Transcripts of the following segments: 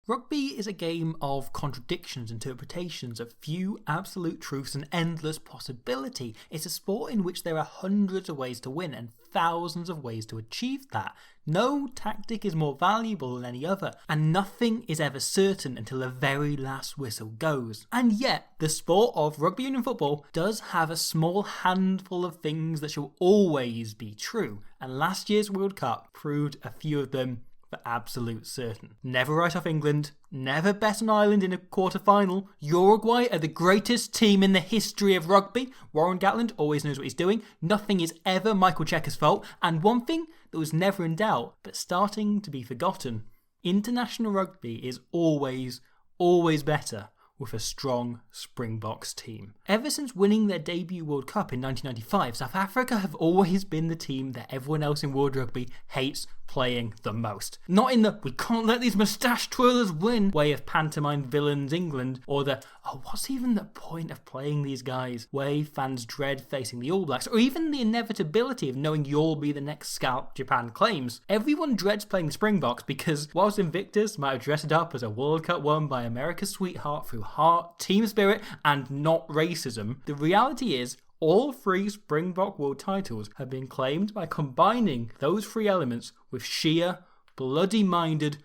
Rugby is a game of contradictions, interpretations, of few absolute truths and endless possibility. It's a sport in which there are hundreds of ways to win and thousands of ways to achieve that. No tactic is more valuable than any other, and nothing is ever certain until the very last whistle goes. And yet, the sport of rugby union football does have a small handful of things that shall always be true, and last year's World Cup proved a few of them for absolute certain. Never write off England, never bet on Ireland in a quarter-final. Uruguay are the greatest team in the history of rugby. Warren Gatland always knows what he's doing. Nothing is ever Michael Checker's fault. And one thing that was never in doubt, but starting to be forgotten, international rugby is always better with a strong Springboks team. Ever since winning their debut World Cup in 1995, South Africa have always been the team that everyone else in world rugby hates playing the most. Not in the "we can't let these moustache twirlers win" way of pantomime villains England, or the "oh, what's even the point of playing these guys" way fans dread facing the All Blacks, or even the inevitability of knowing you'll be the next scalp Japan claims. Everyone dreads playing the Springboks because whilst Invictus might have dressed it up as a World Cup won by America's sweetheart through heart, team spirit and not racism, the reality is all three Springbok world titles have been claimed by combining those three elements with sheer, bloody-minded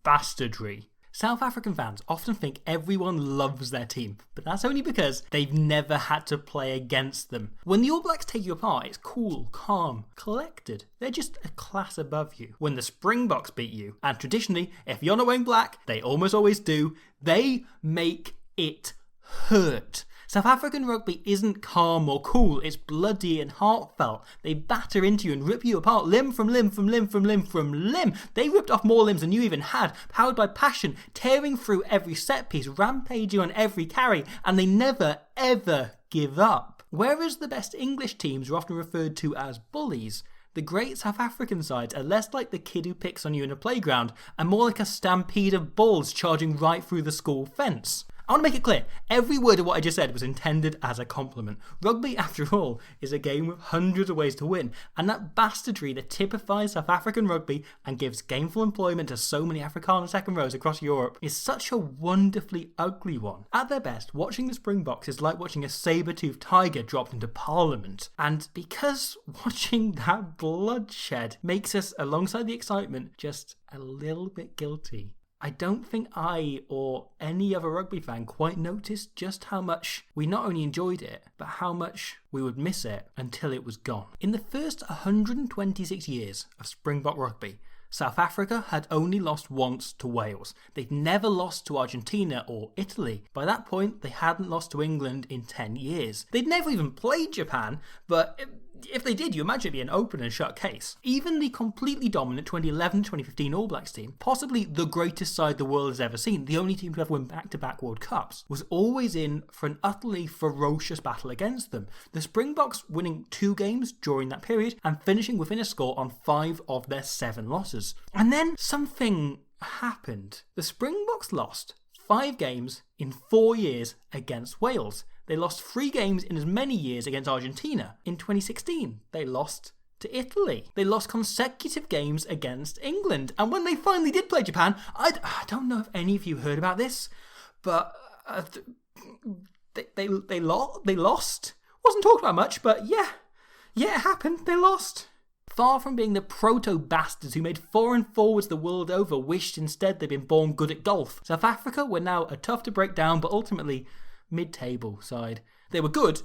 bastardry. South African fans often think everyone loves their team, but that's only because they've never had to play against them. When the All Blacks take you apart, it's cool, calm, collected. They're just a class above you. When the Springboks beat you, and traditionally, if you're not wearing black, they almost always do, they make it hurt. South African rugby isn't calm or cool, it's bloody and heartfelt. They batter into you and rip you apart limb from limb from limb from limb from limb. They ripped off more limbs than you even had, powered by passion, tearing through every set piece, rampaging on every carry, and they never ever give up. Whereas the best English teams are often referred to as bullies, the great South African sides are less like the kid who picks on you in a playground and more like a stampede of bulls charging right through the school fence. I want to make it clear, every word of what I just said was intended as a compliment. Rugby, after all, is a game with hundreds of ways to win, and that bastardry that typifies South African rugby and gives gainful employment to so many Afrikaner second rows across Europe is such a wonderfully ugly one. At their best, watching the Springboks is like watching a saber-toothed tiger dropped into Parliament. And because watching that bloodshed makes us, alongside the excitement, just a little bit guilty, I don't think I or any other rugby fan quite noticed just how much we not only enjoyed it, but how much we would miss it until it was gone. In the first 126 years of Springbok rugby, South Africa had only lost once to Wales. They'd never lost to Argentina or Italy. By that point, they hadn't lost to England in 10 years. They'd never even played Japan, but if they did, you imagine it'd be an open and shut case. Even the completely dominant 2011-2015 All Blacks team, possibly the greatest side the world has ever seen, the only team to ever win back-to-back World Cups, was always in for an utterly ferocious battle against them. The Springboks winning 2 games during that period and finishing within a score on 5 of their 7 losses. And then something happened. The Springboks lost 5 games in 4 years against Wales. They lost 3 games in as many years against Argentina. In 2016, they lost to Italy. They lost consecutive games against England. And when they finally did play Japan, I don't know if any of you heard about this, but they lost. Wasn't talked about much, but yeah, it happened. They lost. Far from being the proto-bastards who made foreign forwards the world over wished instead they'd been born good at golf, South Africa were now a tough to break down but ultimately mid-table side. They were good,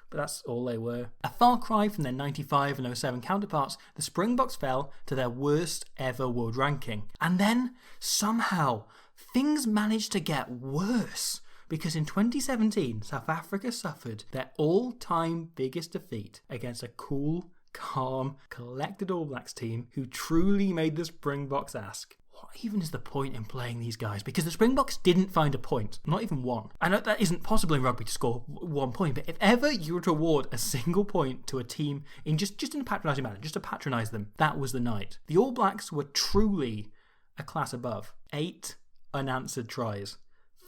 but that's all they were. A far cry from their 95 and 07 counterparts, the Springboks fell to their worst ever world ranking. And then, somehow, things managed to get worse. Because in 2017, South Africa suffered their all-time biggest defeat against a cool, calm, collected All Blacks team who truly made the Springboks ask, what even is the point in playing these guys? Because the Springboks didn't find a point, not even one. I know that isn't possible in rugby to score 1 point, but if ever you were to award a single point to a team in just in a patronising manner, just to patronise them, that was the night. The All Blacks were truly a class above. 8 unanswered tries,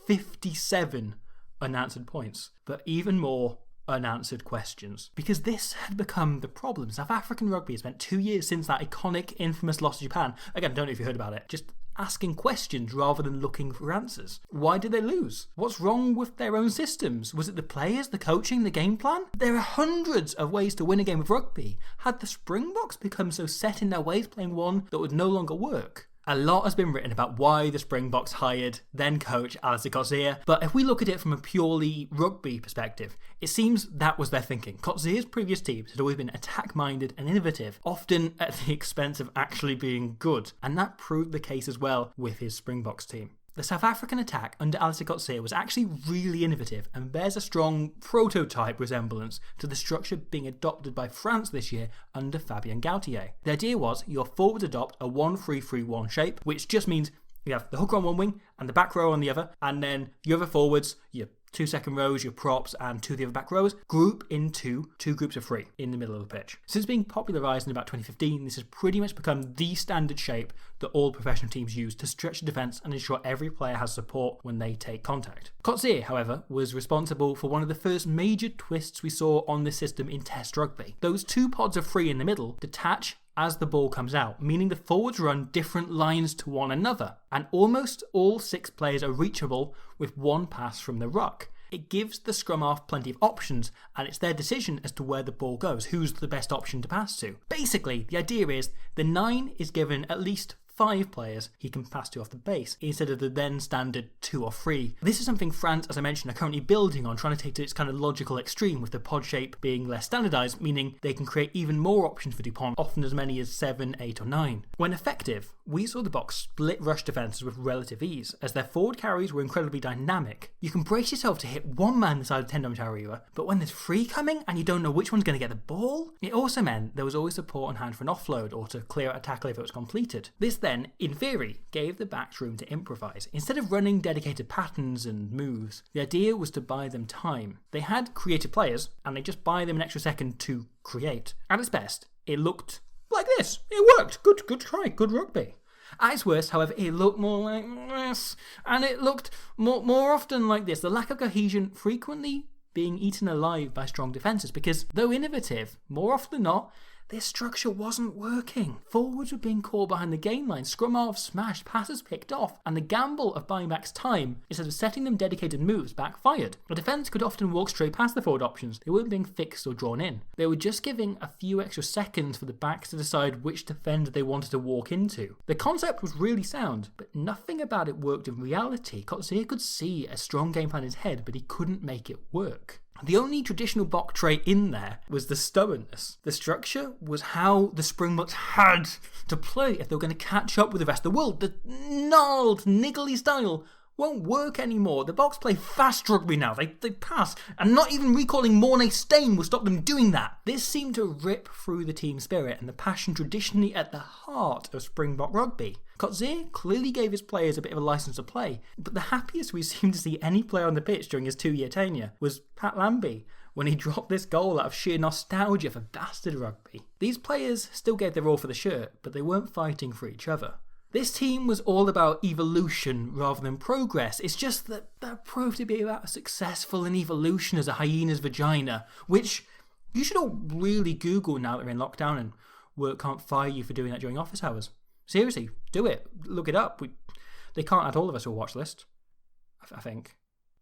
57 unanswered points, but even more unanswered questions. Because this had become the problem. South African rugby has spent 2 years since that iconic, infamous loss to Japan. Again, don't know if you heard about it. Just asking questions rather than looking for answers. Why did they lose? What's wrong with their own systems? Was it the players, the coaching, the game plan? There are hundreds of ways to win a game of rugby. Had the Springboks become so set in their ways playing one that would no longer work? A lot has been written about why the Springboks hired then coach Rassie Erasmus, but if we look at it from a purely rugby perspective, it seems that was their thinking. Erasmus's previous teams had always been attack-minded and innovative, often at the expense of actually being good, and that proved the case as well with his Springboks team. The South African attack under Rassie Erasmus was actually really innovative and bears a strong prototype resemblance to the structure being adopted by France this year under Fabien Galthié. The idea was your forwards adopt a 1-3-3-1 shape, which just means you have the hooker on one wing and the back row on the other, and then your other forwards, your 2 second rows, your props, and 2 of the other back rowers, group into 2 groups of 3 in the middle of the pitch. Since being popularised in about 2015, this has pretty much become the standard shape that all professional teams use to stretch the defence and ensure every player has support when they take contact. Erasmus, however, was responsible for one of the first major twists we saw on this system in Test rugby. Those 2 pods of 3 in the middle detach as the ball comes out, meaning the forwards run different lines to one another, and almost all 6 players are reachable with 1 pass from the ruck. It gives the scrum half plenty of options, and it's their decision as to where the ball goes, who's the best option to pass to. Basically, the idea is the 9 is given at least 5 players he can pass to off the base, instead of the then standard 2 or 3. This is something France, as I mentioned, are currently building on, trying to take to its kind of logical extreme, with the pod shape being less standardised, meaning they can create even more options for Dupont, often as many as 7, 8 or 9. When effective, we saw the Boks split rush defences with relative ease, as their forward carries were incredibly dynamic. You can brace yourself to hit one man the side of the 10 carrier, but when there's 3 coming and you don't know which one's going to get the ball, it also meant there was always support on hand for an offload or to clear out a tackle if it was completed. This then, in theory, gave the backs room to improvise. Instead of running dedicated patterns and moves, the idea was to buy them time. They had creative players, and they just buy them an extra second to create. At its best, it looked like this. It worked. Good try. Good rugby. At its worst, however, it looked more like this, and it looked more often like this. The lack of cohesion frequently being eaten alive by strong defences, because though innovative, more often than not, this structure wasn't working. Forwards were being caught behind the gain line, scrum halves smashed, passes picked off, and the gamble of buying back time, instead of setting them dedicated moves, backfired. The defence could often walk straight past the forward options. They weren't being fixed or drawn in. They were just giving a few extra seconds for the backs to decide which defender they wanted to walk into. The concept was really sound, but nothing about it worked in reality. Erasmus could see a strong game plan in his head, but he couldn't make it work. The only traditional Bok trait in there was the stubbornness. The structure was how the Springboks had to play if they were going to catch up with the rest of the world. The gnarled, niggly style won't work anymore. The Boks play fast rugby now. They pass, and not even recalling Mornay Stain will stop them doing that. This seemed to rip through the team spirit and the passion traditionally at the heart of Springbok rugby. Erasmus clearly gave his players a bit of a licence to play, but the happiest we seemed to see any player on the pitch during his 2-year tenure was Pat Lambie, when he dropped this goal out of sheer nostalgia for bastard rugby. These players still gave their all for the shirt, but they weren't fighting for each other. This team was all about evolution rather than progress. It's just that proved to be about as successful in evolution as a hyena's vagina, which you should all really Google now that we're in lockdown and work can't fire you for doing that during office hours. Seriously, do it. Look it up. They can't add all of us to a watch list, I think.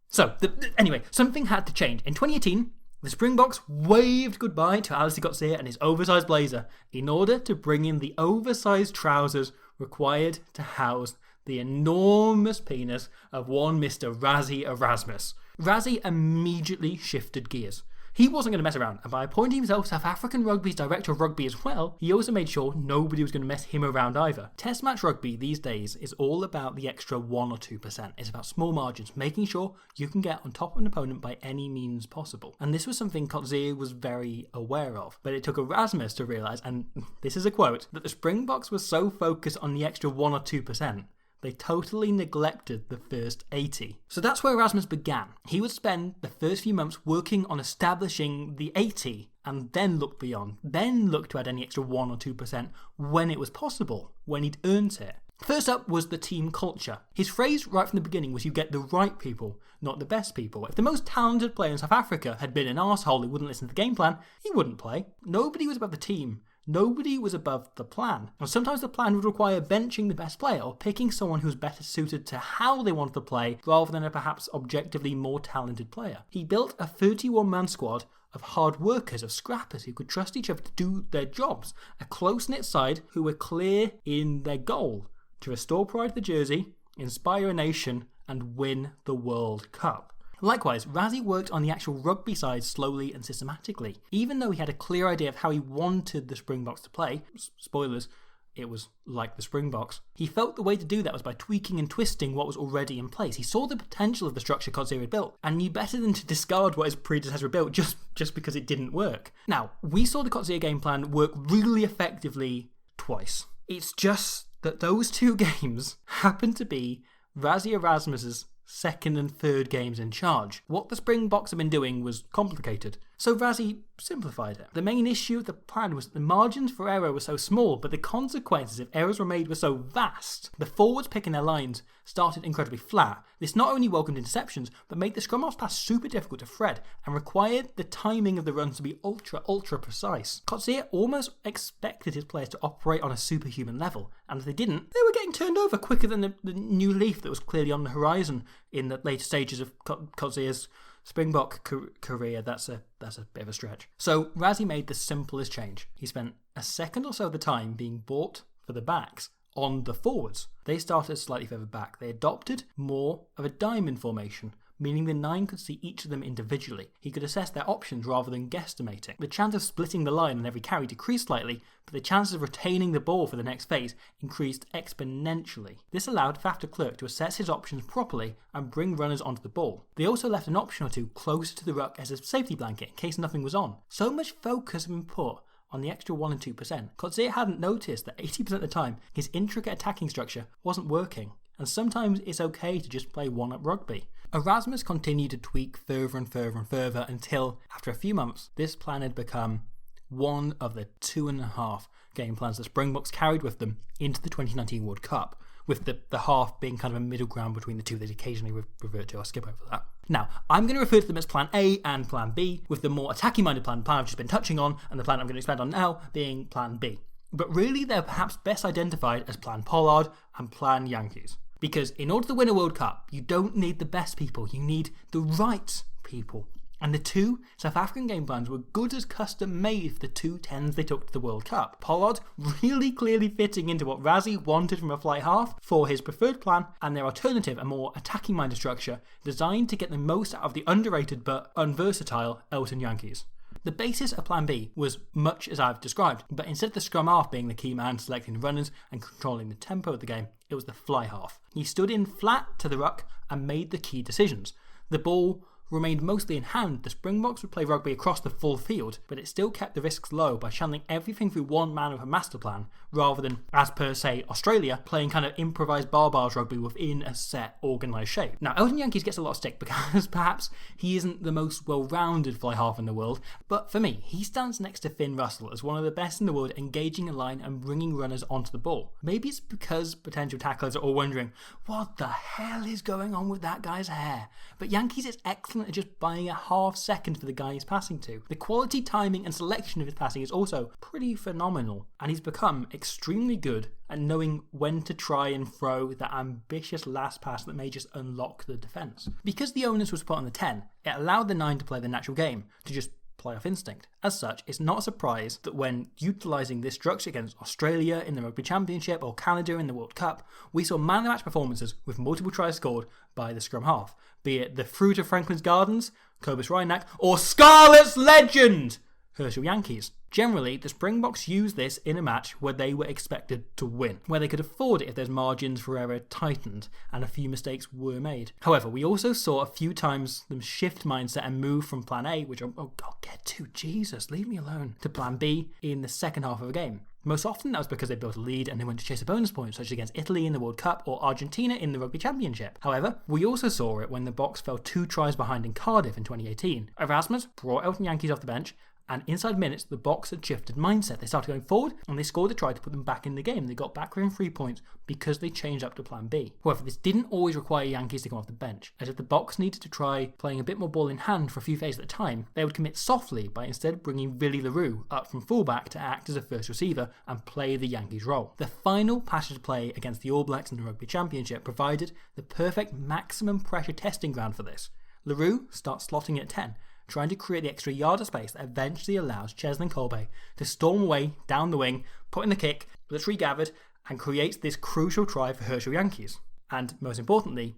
So, anyway, something had to change. In 2018, the Springboks waved goodbye to Rassie Erasmus and his oversized blazer in order to bring in the oversized trousers required to house the enormous penis of one Mr. Rassie Erasmus. Rassie immediately shifted gears. He wasn't going to mess around, and by appointing himself South African Rugby's director of rugby as well, he also made sure nobody was going to mess him around either. Test match rugby these days is all about the extra 1 or 2%. It's about small margins, making sure you can get on top of an opponent by any means possible. And this was something Erasmus was very aware of. But it took Erasmus to realise, and this is a quote, that the Springboks were so focused on the extra 1 or 2%, they totally neglected the first 80. So that's where Erasmus began. He would spend the first few months working on establishing the 80 and then look beyond. Then look to add any extra 1 or 2% when it was possible, when he'd earned it. First up was the team culture. His phrase right from the beginning was, you get the right people, not the best people. If the most talented player in South Africa had been an arsehole who wouldn't listen to the game plan, he wouldn't play. Nobody was above the team. Nobody was above the plan. And sometimes the plan would require benching the best player or picking someone who was better suited to how they wanted to play rather than a perhaps objectively more talented player. He built a 31-man squad of hard workers, of scrappers who could trust each other to do their jobs. A close-knit side who were clear in their goal: to restore pride to the jersey, inspire a nation, and win the World Cup. Likewise, Rassie worked on the actual rugby side slowly and systematically. Even though he had a clear idea of how he wanted the Springboks to play, spoilers, it was like the Springboks, he felt the way to do that was by tweaking and twisting what was already in place. He saw the potential of the structure Kolisi had built and knew better than to discard what his predecessor had built just because it didn't work. Now, we saw the Kolisi game plan work really effectively twice. It's just that those two games happened to be Rassie Erasmus's second and third games in charge. What the Springboks had been doing was complicated, so Rassie simplified it. The main issue of the plan was that the margins for error were so small, but the consequences if errors were made were so vast. The forwards picking their lines started incredibly flat. This not only welcomed interceptions, but made the scrum half pass super difficult to thread and required the timing of the runs to be ultra precise. Kolisi almost expected his players to operate on a superhuman level, and if they didn't, they were getting turned over quicker than the new leaf that was clearly on the horizon in the later stages of Kolisi's Springbok career. That's a bit of a stretch. So Rassie made the simplest change. He spent a second or so of the time being bought for the backs on the forwards. They started slightly further back. They adopted more of a diamond formation, meaning the 9 could see each of them individually. He could assess their options rather than guesstimating. The chance of splitting the line on every carry decreased slightly, but the chances of retaining the ball for the next phase increased exponentially. This allowed Faf de Klerk to assess his options properly and bring runners onto the ball. They also left an option or two closer to the ruck as a safety blanket in case nothing was on. So much focus had been put on the extra 1 and 2%. Kolisi hadn't noticed that 80% of the time his intricate attacking structure wasn't working, and sometimes it's okay to just play one-up rugby. Erasmus continued to tweak further and further until, after a few months, this plan had become one of the 2.5 game plans the Springboks carried with them into the 2019 World Cup, with the half being kind of a middle ground between the two they'd occasionally revert to. I'll skip over that. Now, I'm going to refer to them as Plan A and Plan B, with the more attacking-minded plan I've just been touching on, and the plan I'm going to expand on now being Plan B. But really, they're perhaps best identified as Plan Pollard and Plan Yankees. Because in order to win a World Cup, you don't need the best people, you need the right people. And the two South African game plans were good as custom made for the two 10s they took to the World Cup. Pollard really clearly fitting into what Rassie wanted from a flight half for his preferred plan, and their alternative, a more attacking minded structure designed to get the most out of the underrated but unversatile Elton Yankees. The basis of Plan B was much as I've described, but instead of the scrum half being the key man selecting the runners and controlling the tempo of the game, it was the fly half. He stood in flat to the ruck and made the key decisions. The ball remained mostly in hand. The Springboks would play rugby across the full field, but it still kept the risks low by channeling everything through one man with a master plan, rather than, as per se, Australia, playing kind of improvised barbars rugby within a set, organised shape. Now, Elton Yankees gets a lot of stick because perhaps he isn't the most well-rounded fly half in the world, but for me, he stands next to Finn Russell as one of the best in the world engaging a line and bringing runners onto the ball. Maybe it's because potential tacklers are all wondering, what the hell is going on with that guy's hair? But Yankees is excellent at just buying a half second for the guy he's passing to. The quality, timing and selection of his passing is also pretty phenomenal, and he's become extremely good at knowing when to try and throw that ambitious last pass that may just unlock the defence. Because the onus was put on the 10, it allowed the 9 to play the natural game, to just play off instinct. As such, it's not a surprise that when utilising this structure against Australia in the Rugby Championship or Canada in the World Cup, we saw man-of-the-match performances with multiple tries scored by the scrum half, be it the fruit of Franklin's Gardens, Cobus Reinach, or Scarlet's legend, Herschel Yankees. Generally, the Springboks used this in a match where they were expected to win, where they could afford it if their margins for error tightened and a few mistakes were made. However, we also saw a few times them shift mindset and move from Plan A, which I'll get to, Jesus, leave me alone, to Plan B in the second half of a game. Most often that was because they built a lead and they went to chase a bonus point, such as against Italy in the World Cup or Argentina in the Rugby Championship. However, we also saw it when the Boks fell 2 tries behind in Cardiff in 2018. Erasmus brought Elton Yankees off the bench And inside minutes, the Boks had shifted mindset. They started going forward and they scored a try to put them back in the game. They got back within 3 points because they changed up to plan B. However, this didn't always require Yankees to come off the bench, as if the Boks needed to try playing a bit more ball in hand for a few phases at a time, they would commit softly by instead bringing Willie LaRue up from fullback to act as a first receiver and play the Yankees role. The final passage play against the All Blacks in the Rugby Championship provided the perfect maximum pressure testing ground for this. LaRue starts slotting at 10, trying to create the extra yard of space that eventually allows Cheslin Kolbe to storm away down the wing, put in the kick, that's regathered, and creates this crucial try for Herschel Yankees. And most importantly,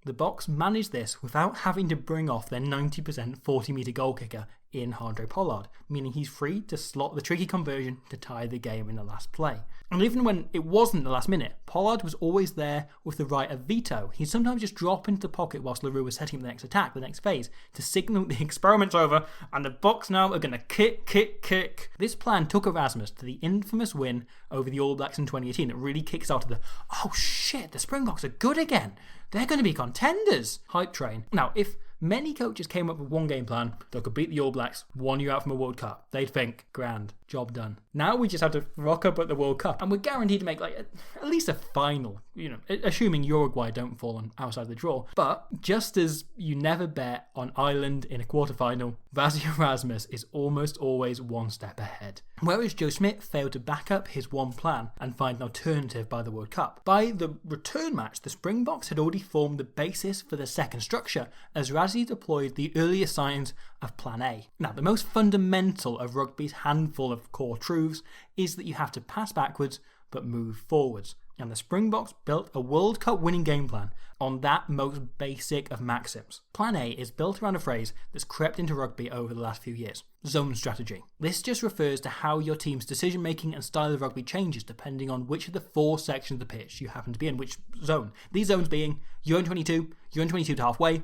the Boks managed this without having to bring off their 90% 40-metre goal kicker in Andre Pollard, meaning he's free to slot the tricky conversion to tie the game in the last play. And even when it wasn't the last minute, Pollard was always there with the right of veto. He'd sometimes just drop into the pocket whilst LaRue was setting up the next attack, the next phase, to signal the experiment's over and the Boks now are going to kick. This plan took Erasmus to the infamous win over the All Blacks in 2018 that really kickstarted the, oh shit, the Springboks are good again. They're going to be contenders hype train. Now, if many coaches came up with one game plan that could beat the All Blacks 1 year out from a World Cup, they'd think, grand, job done. Now we just have to rock up at the World Cup and we're guaranteed to make at least a final, assuming Uruguay don't fall on outside the draw. But just as you never bet on Ireland in a quarterfinal, Rassie Erasmus is almost always one step ahead. Whereas Joe Schmidt failed to back up his one plan and find an alternative by the World Cup. By the return match, the Springboks had already formed the basis for the second structure as Rassie deployed the earlier signs of Plan A. Now, the most fundamental of rugby's handful of core truths is that you have to pass backwards but move forwards. And the Springboks built a World Cup winning game plan on that most basic of maxims. Plan A is built around a phrase that's crept into rugby over the last few years: zone strategy. This just refers to how your team's decision making and style of rugby changes depending on which of the 4 sections of the pitch you happen to be in, which zone. These zones being your own 22, your own 22 to halfway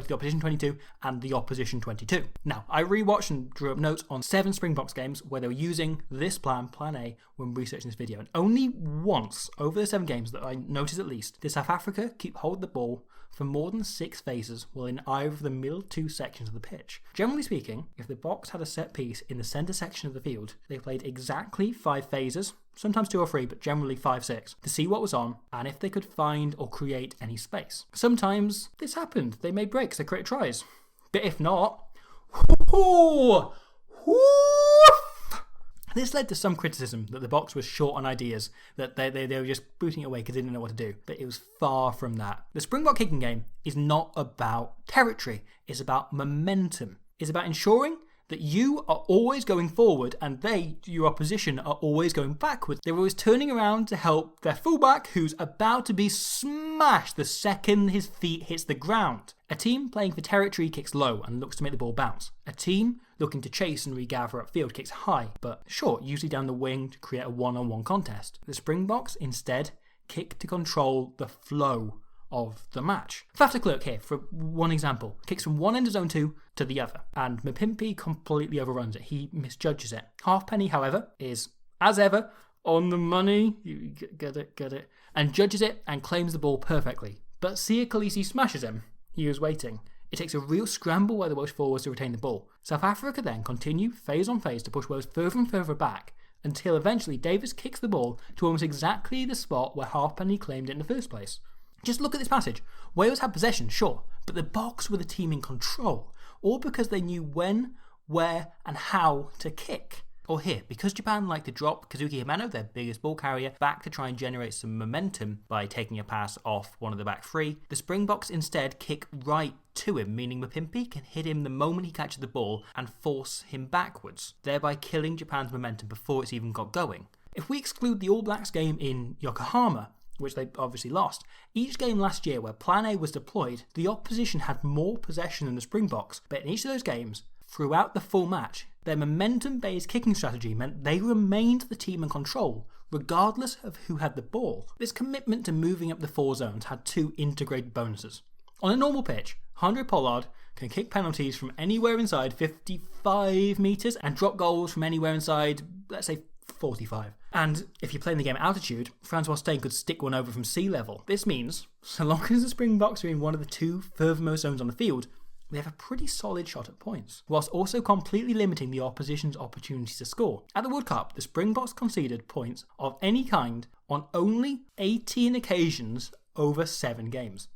to the opposition 22, and the opposition 22. Now, I rewatched and drew up notes on 7 Springboks games where they were using this plan, Plan A, when researching this video, and only once over the 7 games that I noticed at least did South Africa keep hold of the ball for more than 6 phases while in either of the middle 2 sections of the pitch. Generally speaking, if the Boks had a set piece in the centre section of the field, they played exactly 5 phases, sometimes 2 or 3, but generally 5-6, to see what was on and if they could find or create any space. Sometimes this happened. They made breaks, they created tries. But if not, this led to some criticism that the Boks was short on ideas, that they were just booting it away because they didn't know what to do. But it was far from that. The Springbok kicking game is not about territory. It's about momentum. It's about ensuring that you are always going forward and they, your opposition, are always going backwards. They're always turning around to help their fullback who's about to be smashed the second his feet hits the ground. A team playing for territory kicks low and looks to make the ball bounce. A team looking to chase and regather upfield kicks high, but short, usually down the wing to create a one-on-one contest. The Springboks instead kick to control the flow of the match. Faf de Klerk here, for one example, kicks from one end of zone 2 to the other, and Mapimpi completely overruns it. He misjudges it. Halfpenny, however, is, as ever, on the money, you get it, and judges it and claims the ball perfectly. But Sia Kolisi smashes him. He was waiting. It takes a real scramble by the Welsh forwards to retain the ball. South Africa then continue phase on phase to push Wales further and further back, until eventually Davis kicks the ball to almost exactly the spot where Halfpenny claimed it in the first place. Just look at this passage. Wales had possession, sure, but the Boks were the team in control, all because they knew when, where, and how to kick. Or here, because Japan liked to drop Kazuki Himano, their biggest ball carrier, back to try and generate some momentum by taking a pass off one of the back 3, the Springboks instead kick right to him, meaning Mapimpi can hit him the moment he catches the ball and force him backwards, thereby killing Japan's momentum before it's even got going. If we exclude the All Blacks game in Yokohama, which they obviously lost, each game last year where Plan A was deployed, the opposition had more possession than the Springboks, but in each of those games, throughout the full match, their momentum-based kicking strategy meant they remained the team in control, regardless of who had the ball. This commitment to moving up the 4 zones had 2 integrated bonuses. On a normal pitch, Andre Pollard can kick penalties from anywhere inside 55 metres and drop goals from anywhere inside, let's say, 45. And if you're playing the game at altitude, Francois Steyn could stick one over from sea level. This means, so long as the Springboks are in one of the 2 furthermost zones on the field, they have a pretty solid shot at points, whilst also completely limiting the opposition's opportunities to score. At the World Cup, the Springboks conceded points of any kind on only 18 occasions over 7 games.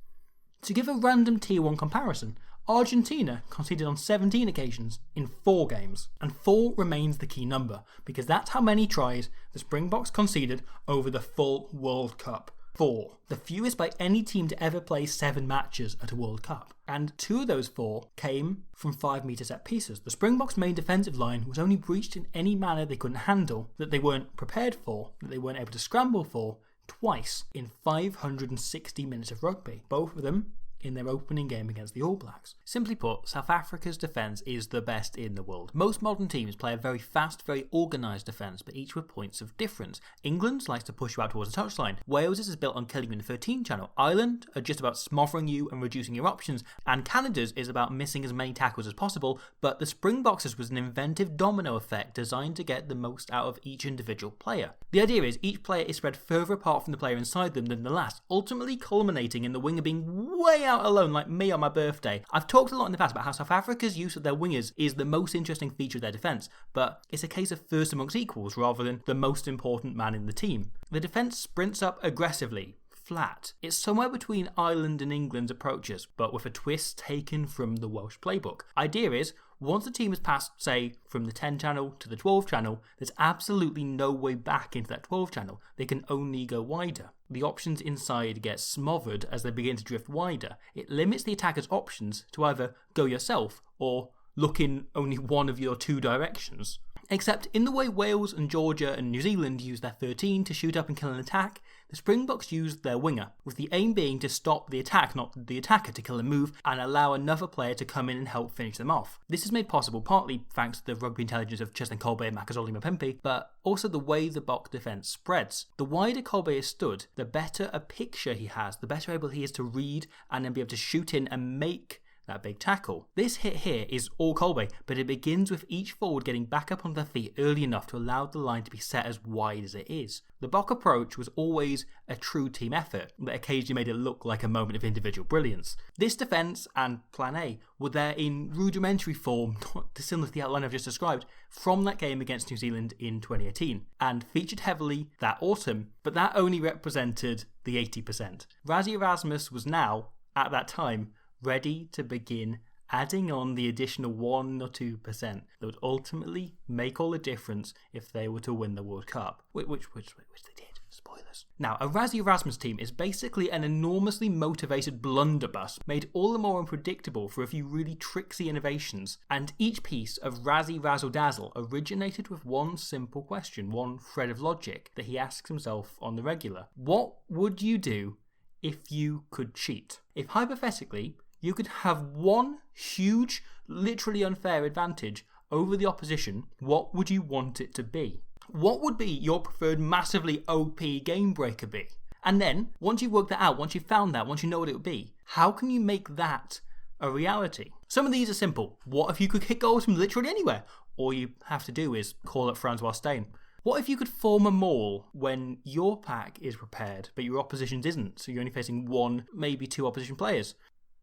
To give a random Tier 1 comparison, Argentina conceded on 17 occasions in 4 games. And 4 remains the key number, because that's how many tries the Springboks conceded over the full World Cup. 4. The fewest by any team to ever play 7 matches at a World Cup. And 2 of those 4 came from 5-metre set pieces. The Springboks' main defensive line was only breached in any manner they couldn't handle, that they weren't prepared for, that they weren't able to scramble for, twice in 560 minutes of rugby. Both of them in their opening game against the All Blacks. Simply put, South Africa's defence is the best in the world. Most modern teams play a very fast, very organised defence, but each with points of difference. England likes to push you out towards the touchline. Wales is built on killing you in the 13 channel. Ireland are just about smothering you and reducing your options. And Canada's is about missing as many tackles as possible, but the Springboks' was an inventive domino effect designed to get the most out of each individual player. The idea is each player is spread further apart from the player inside them than the last, ultimately culminating in the winger being way out alone like me on my birthday. I've talked a lot in the past about how South Africa's use of their wingers is the most interesting feature of their defence, but it's a case of first amongst equals rather than the most important man in the team. The defence sprints up aggressively, flat. It's somewhere between Ireland and England's approaches, but with a twist taken from the Welsh playbook. Idea is, once the team has passed, say, from the 10 channel to the 12 channel, there's absolutely no way back into that 12 channel. They can only go wider. The options inside get smothered as they begin to drift wider. It limits the attacker's options to either go yourself or look in only one of your 2 directions. Except in the way Wales and Georgia and New Zealand use their 13 to shoot up and kill an attack, the Springboks used their winger, with the aim being to stop the attack, not the attacker to kill a move, and allow another player to come in and help finish them off. This is made possible partly thanks to the rugby intelligence of Cheslin Kolbe and Makazole Mapembe, but also the way the Bok defence spreads. The wider Kolbe is stood, the better a picture he has, the better able he is to read and then be able to shoot in and make that big tackle. This hit here is all Kolbe, but it begins with each forward getting back up on their feet early enough to allow the line to be set as wide as it is. The Bok approach was always a true team effort that occasionally made it look like a moment of individual brilliance. This defence and Plan A were there in rudimentary form, not dissimilar to the outline I've just described, from that game against New Zealand in 2018, and featured heavily that autumn, but that only represented the 80%. Rassie Erasmus was now, at that time, ready to begin adding on the additional 1 or 2% that would ultimately make all the difference if they were to win the World Cup, which they did. Spoilers. Now, a Rassie Erasmus team is basically an enormously motivated blunderbuss made all the more unpredictable for a few really tricksy innovations, and each piece of Rassie Razzle Dazzle originated with one simple question, one thread of logic that he asks himself on the regular. What would you do if you could cheat? If hypothetically you could have one huge, literally unfair advantage over the opposition, what would you want it to be? What would be your preferred massively OP game breaker be? And then, once you've worked that out, once you've found that, once you know what it would be, how can you make that a reality? Some of these are simple. What if you could kick goals from literally anywhere? All you have to do is call up Francois Steyn. What if you could form a maul when your pack is prepared, but your opposition's isn't, so you're only facing 1, maybe 2 opposition players?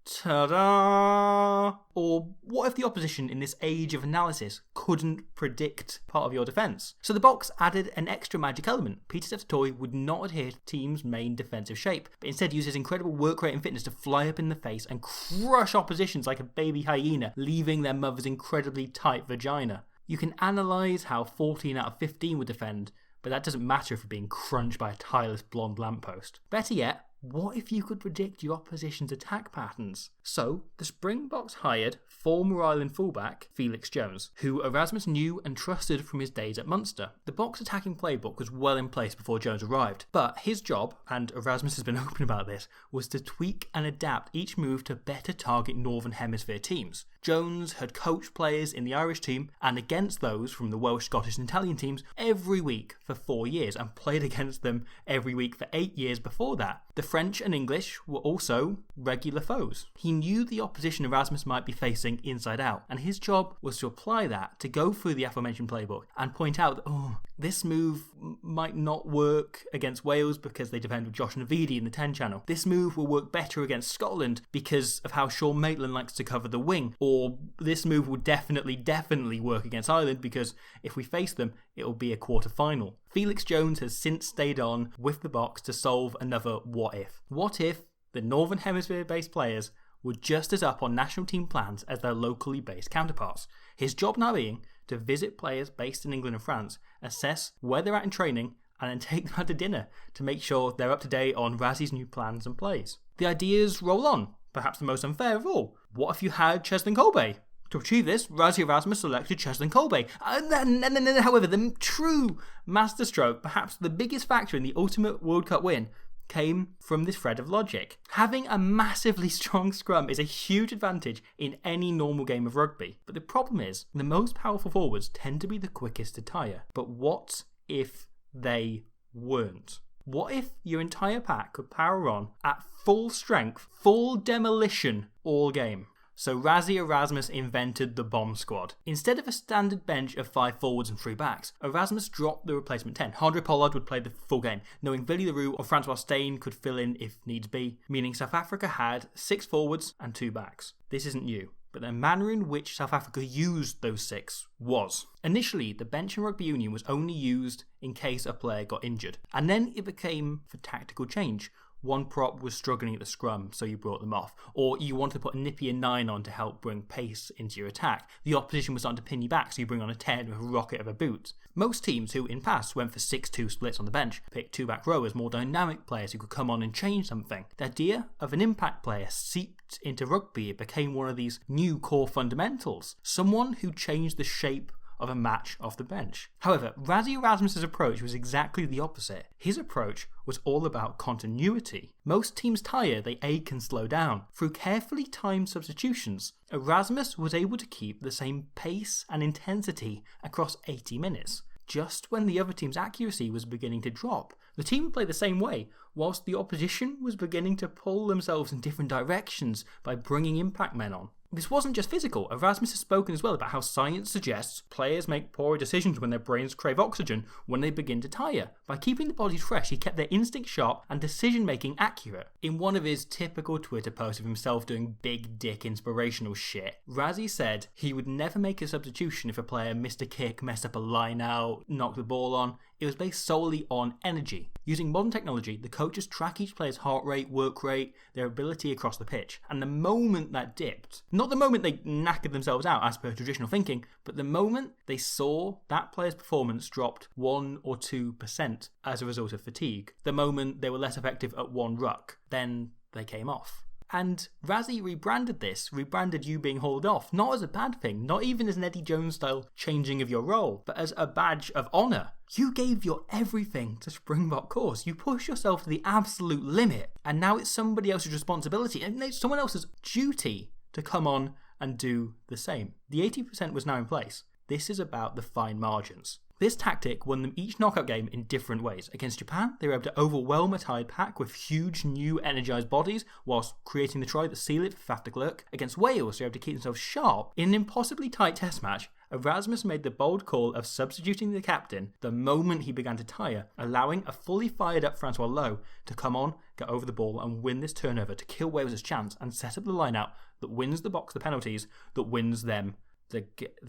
Ta-da! Or what if the opposition in this age of analysis couldn't predict part of your defence? So the Boks added an extra magic element. Peter Steptoe would not adhere to the team's main defensive shape, but instead use his incredible work rate and fitness to fly up in the face and crush oppositions like a baby hyena, leaving their mother's incredibly tight vagina. You can analyse how 14 out of 15 would defend, but that doesn't matter if you're being crunched by a tireless blonde lamppost. Better yet, what if you could predict your opposition's attack patterns? So, the Springboks hired former Ireland fullback Felix Jones, who Erasmus knew and trusted from his days at Munster. The Boks attacking playbook was well in place before Jones arrived, but his job, and Erasmus has been open about this, was to tweak and adapt each move to better target Northern Hemisphere teams. Jones had coached players in the Irish team and against those from the Welsh, Scottish and Italian teams every week for 4 years and played against them every week for 8 years before that. The French and English were also regular foes. He knew the opposition Erasmus might be facing inside out, and his job was to apply that, to go through the aforementioned playbook and point out that, this move might not work against Wales because they depend on Josh Navidi in the 10 channel. This move will work better against Scotland because of how Sean Maitland likes to cover the wing. Or this move will definitely work against Ireland because if we face them, it will be a quarter-final. Felix Jones has since stayed on with the Boks to solve another what if. What if the Northern Hemisphere-based players were just as up on national team plans as their locally based counterparts? His job now being to visit players based in England and France, assess where they're at in training, and then take them out to dinner to make sure they're up to date on Rassie's new plans and plays. The ideas roll on, perhaps the most unfair of all. What if you had Cheslin Kolbe? To achieve this, Rassie Erasmus selected Cheslin Kolbe. However, the true masterstroke, perhaps the biggest factor in the ultimate World Cup win, came from this thread of logic. Having a massively strong scrum is a huge advantage in any normal game of rugby. But the problem is, the most powerful forwards tend to be the quickest to tire. But what if they weren't? What if your entire pack could power on at full strength, full demolition all game? So Rassie Erasmus invented the bomb squad. Instead of a standard bench of 5 forwards and 3 backs, Erasmus dropped the replacement 10. Andre Pollard would play the full game, knowing Villy Leroux or Francois Steyn could fill in if needs be, meaning South Africa had 6 forwards and 2 backs. This isn't new, but the manner in which South Africa used those 6 was. Initially, the bench in rugby union was only used in case a player got injured, and then it became for tactical change. One prop was struggling at the scrum, so you brought them off. Or you wanted to put a Nippier 9 on to help bring pace into your attack. The opposition was starting to pin you back, so you bring on a 10 with a rocket of a boot. Most teams who, in past, went for 6-2 splits on the bench, picked 2 back rowers, more dynamic players who could come on and change something. The idea of an impact player seeped into rugby. It became one of these new core fundamentals. Someone who changed the shape of a match off the bench. However, Rassie Erasmus' approach was exactly the opposite. His approach was all about continuity. Most teams tire, they ache and slow down. Through carefully timed substitutions, Erasmus was able to keep the same pace and intensity across 80 minutes. Just when the other team's accuracy was beginning to drop, the team would play the same way, whilst the opposition was beginning to pull themselves in different directions by bringing impact men on. This wasn't just physical. Erasmus has spoken as well about how science suggests players make poorer decisions when their brains crave oxygen when they begin to tire. By keeping the bodies fresh, he kept their instinct sharp and decision-making accurate. In one of his typical Twitter posts of himself doing big dick inspirational shit, Rassie said he would never make a substitution if a player missed a kick, messed up a line out, knocked the ball on. It was based solely on energy. Using modern technology, the coaches track each player's heart rate, work rate, their ability across the pitch. And the moment that dipped, not the moment they knackered themselves out as per traditional thinking, but the moment they saw that player's performance dropped 1 or 2% as a result of fatigue, the moment they were less effective at one ruck, then they came off. And Rassie rebranded you being hauled off, not as a bad thing, not even as an Eddie Jones style changing of your role, but as a badge of honour. You gave your everything to Springbok course. You pushed yourself to the absolute limit, and now it's somebody else's responsibility, and it's someone else's duty to come on and do the same. The 80% was now in place. This is about the fine margins. This tactic won them each knockout game in different ways. Against Japan, they were able to overwhelm a tired pack with huge new energised bodies whilst creating the try that sealed it for Faf de Klerk. Against Wales, they were able to keep themselves sharp. In an impossibly tight test match, Erasmus made the bold call of substituting the captain the moment he began to tire, allowing a fully fired up Francois Lowe to come on, get over the ball and win this turnover to kill Wales' chance and set up the line-out that wins the Boks the penalties, that wins them the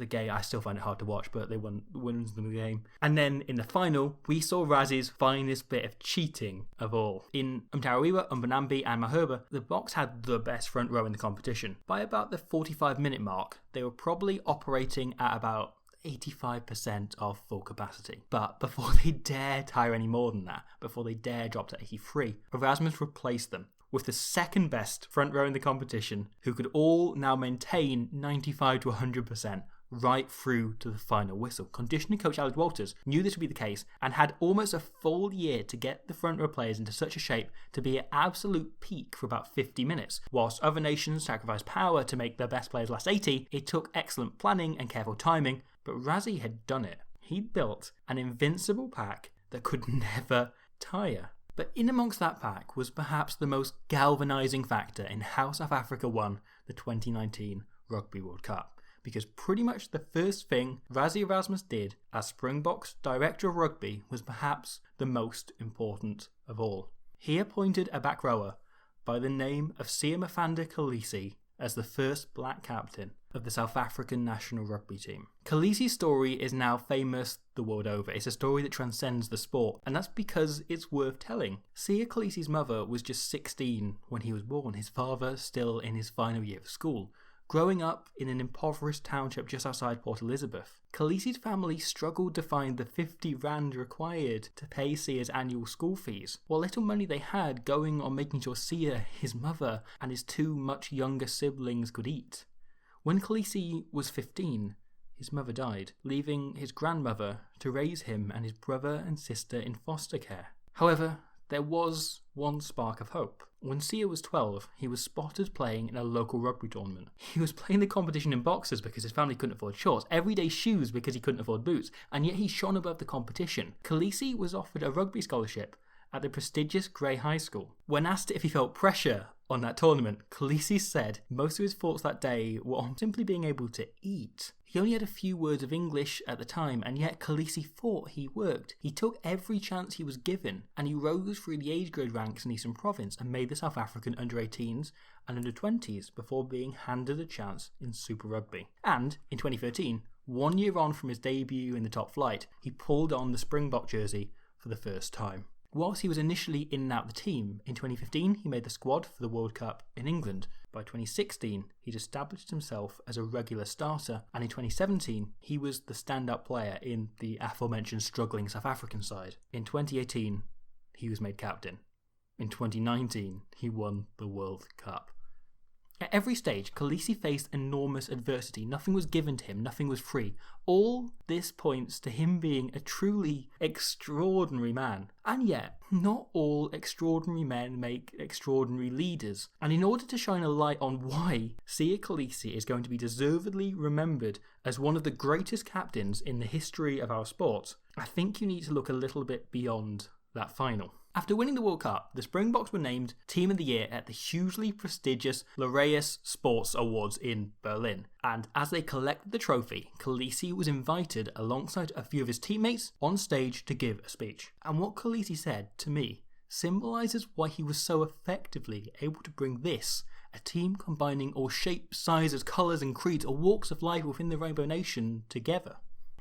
game. I still find it hard to watch, but they wins them the game. And then in the final, we saw Rassie's finest bit of cheating of all. In Mtarawiwa, Mbonambi and Maherba, the Boks had the best front row in the competition. By about the 45-minute mark, they were probably operating at about 85% of full capacity. But before they dare tire any more than that, before they dare drop to 83, Erasmus replaced them with the second best front row in the competition, who could all now maintain 95 to 100% right through to the final whistle. Conditioning coach Alex Walters knew this would be the case and had almost a full year to get the front row players into such a shape to be at absolute peak for about 50 minutes. Whilst other nations sacrificed power to make their best players last 80, it took excellent planning and careful timing, but Rassie had done it. He'd built an invincible pack that could never tire. But in amongst that pack was perhaps the most galvanising factor in how South Africa won the 2019 Rugby World Cup. Because pretty much the first thing Rassie Erasmus did as Springboks Director of Rugby was perhaps the most important of all. He appointed a back rower by the name of Siamafanda Kolisi as the first black captain of the South African national rugby team. Kolisi's story is now famous the world over. It's a story that transcends the sport, and that's because it's worth telling. Siya Kolisi's mother was just 16 when he was born, his father still in his final year of school. Growing up in an impoverished township just outside Port Elizabeth, Kolisi's family struggled to find the 50 rand required to pay Siya's annual school fees, while little money they had going on making sure Siya, his mother, and his two much younger siblings could eat. When Kolisi was 15, his mother died, leaving his grandmother to raise him and his brother and sister in foster care. However, there was one spark of hope. When Siya was 12, he was spotted playing in a local rugby tournament. He was playing the competition in boxers because his family couldn't afford shorts, everyday shoes because he couldn't afford boots, and yet he shone above the competition. Kolisi was offered a rugby scholarship at the prestigious Grey High School. When asked if he felt pressure on that tournament, Kolisi said most of his thoughts that day were on simply being able to eat. He only had a few words of English at the time, and yet Kolisi thought he worked. He took every chance he was given, and he rose through the age grade ranks in Eastern Province and made the South African under-18s and under-20s before being handed a chance in Super Rugby. And, in 2013, 1 year on from his debut in the top flight, he pulled on the Springbok jersey for the first time. Whilst he was initially in and out of the team, in 2015 he made the squad for the World Cup in England. By 2016 he'd established himself as a regular starter, and in 2017 he was the stand-up player in the aforementioned struggling South African side. In 2018 he was made captain. In 2019 he won the World Cup. At every stage, Kolisi faced enormous adversity. Nothing was given to him, nothing was free. All this points to him being a truly extraordinary man. And yet, not all extraordinary men make extraordinary leaders. And in order to shine a light on why Siya Kolisi is going to be deservedly remembered as one of the greatest captains in the history of our sport, I think you need to look a little bit beyond that final. After winning the World Cup, the Springboks were named Team of the Year at the hugely prestigious Laureus Sports Awards in Berlin. And as they collected the trophy, Kolisi was invited alongside a few of his teammates on stage to give a speech. And what Kolisi said, to me, symbolises why he was so effectively able to bring this, a team combining all shapes, sizes, colours and creeds or walks of life within the Rainbow Nation, together.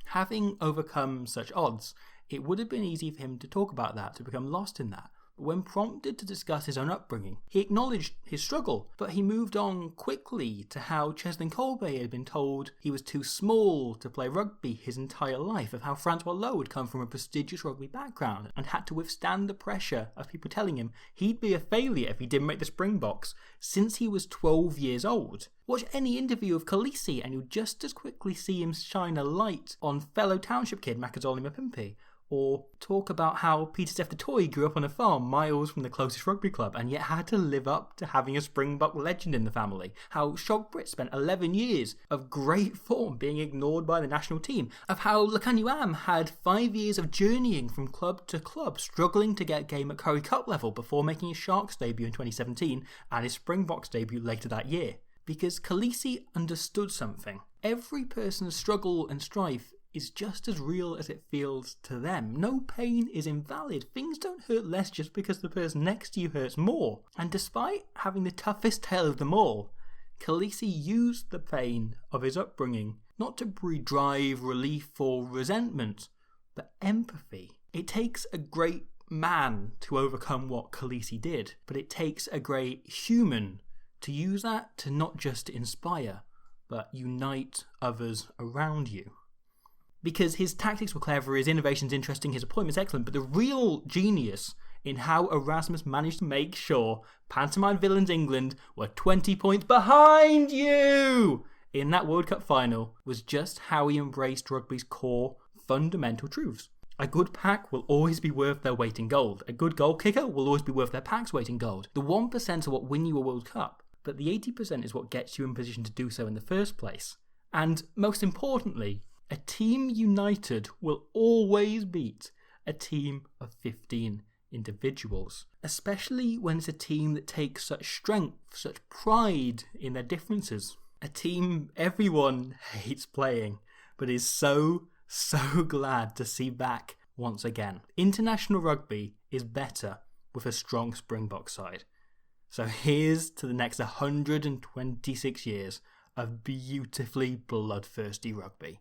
Having overcome such odds, it would have been easy for him to talk about that, to become lost in that. But when prompted to discuss his own upbringing, he acknowledged his struggle, but he moved on quickly to how Cheslin Kolbe had been told he was too small to play rugby his entire life, of how Francois Lowe had come from a prestigious rugby background and had to withstand the pressure of people telling him he'd be a failure if he didn't make the Springboks since he was 12 years old. Watch any interview of Kolisi and you'll just as quickly see him shine a light on fellow township kid Makazole Mapimpi, or talk about how Peter Steph the Toy grew up on a farm miles from the closest rugby club and yet had to live up to having a Springbok legend in the family. How Shock Britt spent 11 years of great form being ignored by the national team. Of how Lekanyuam had 5 years of journeying from club to club, struggling to get game at Currie Cup level before making his Sharks debut in 2017 and his Springboks debut later that year. Because Kolisi understood something. Every person's struggle and strife is just as real as it feels to them. No pain is invalid. Things don't hurt less just because the person next to you hurts more. And despite having the toughest tale of them all, Kolisi used the pain of his upbringing not to breed drive, relief or resentment, but empathy. It takes a great man to overcome what Kolisi did, but it takes a great human to use that to not just inspire, but unite others around you. Because his tactics were clever, his innovations interesting, his appointments excellent, but the real genius in how Erasmus managed to make sure Pantomime Villains England were 20 points behind you in that World Cup final was just how he embraced rugby's core fundamental truths. A good pack will always be worth their weight in gold. A good goal kicker will always be worth their pack's weight in gold. The 1% are what win you a World Cup, but the 80% is what gets you in position to do so in the first place. And most importantly, a team united will always beat a team of 15 individuals, especially when it's a team that takes such strength, such pride in their differences. A team everyone hates playing, but is so glad to see back once again. International rugby is better with a strong Springboks side. So here's to the next 126 years of beautifully bloodthirsty rugby.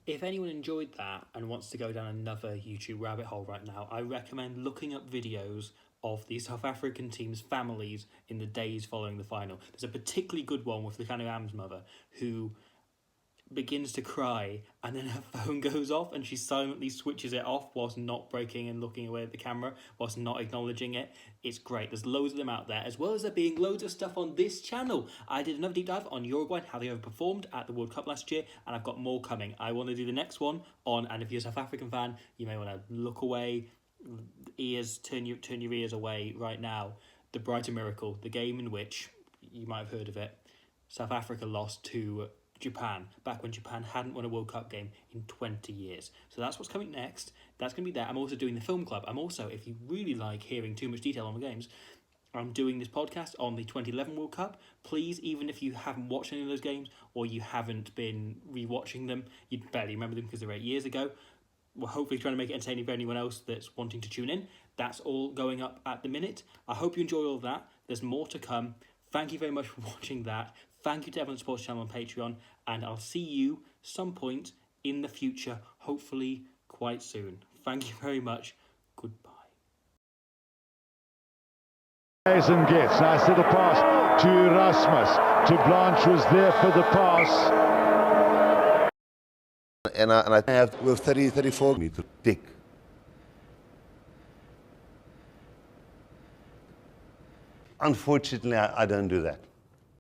If anyone enjoyed that and wants to go down another YouTube rabbit hole right now, I recommend looking up videos of the South African team's families in the days following the final. There's a particularly good one with Lukhanyo Am's mother, who begins to cry and then her phone goes off and she silently switches it off whilst not breaking and looking away at the camera, whilst not acknowledging it. It's great. There's loads of them out there, as well as there being loads of stuff on this channel. I did another deep dive on Uruguay and how they overperformed at the World Cup last year, and I've got more coming. I want to do the next one on, and if you're a South African fan, you may want to look away, turn your ears away right now. The Brighton Miracle, the game in which, you might have heard of it, South Africa lost to Japan, back when Japan hadn't won a World Cup game in 20 years. So that's what's coming next. That's going to be there. I'm also doing the film club. I'm also, if you really like hearing too much detail on the games, I'm doing this podcast on the 2011 World Cup. Please, even if you haven't watched any of those games or you haven't been rewatching them, you'd barely remember them because they were 8 years ago. We're hopefully trying to make it entertaining for anyone else that's wanting to tune in. That's all going up at the minute. I hope you enjoy all of that. There's more to come. Thank you very much for watching that. Thank you to everyone that supports the channel on Patreon, and I'll see you some point in the future, hopefully quite soon. Thank you very much. Goodbye. And gets nice little pass to Erasmus. To Blanche was there for the pass. And I have with 34 meter thick. Unfortunately, I don't do that.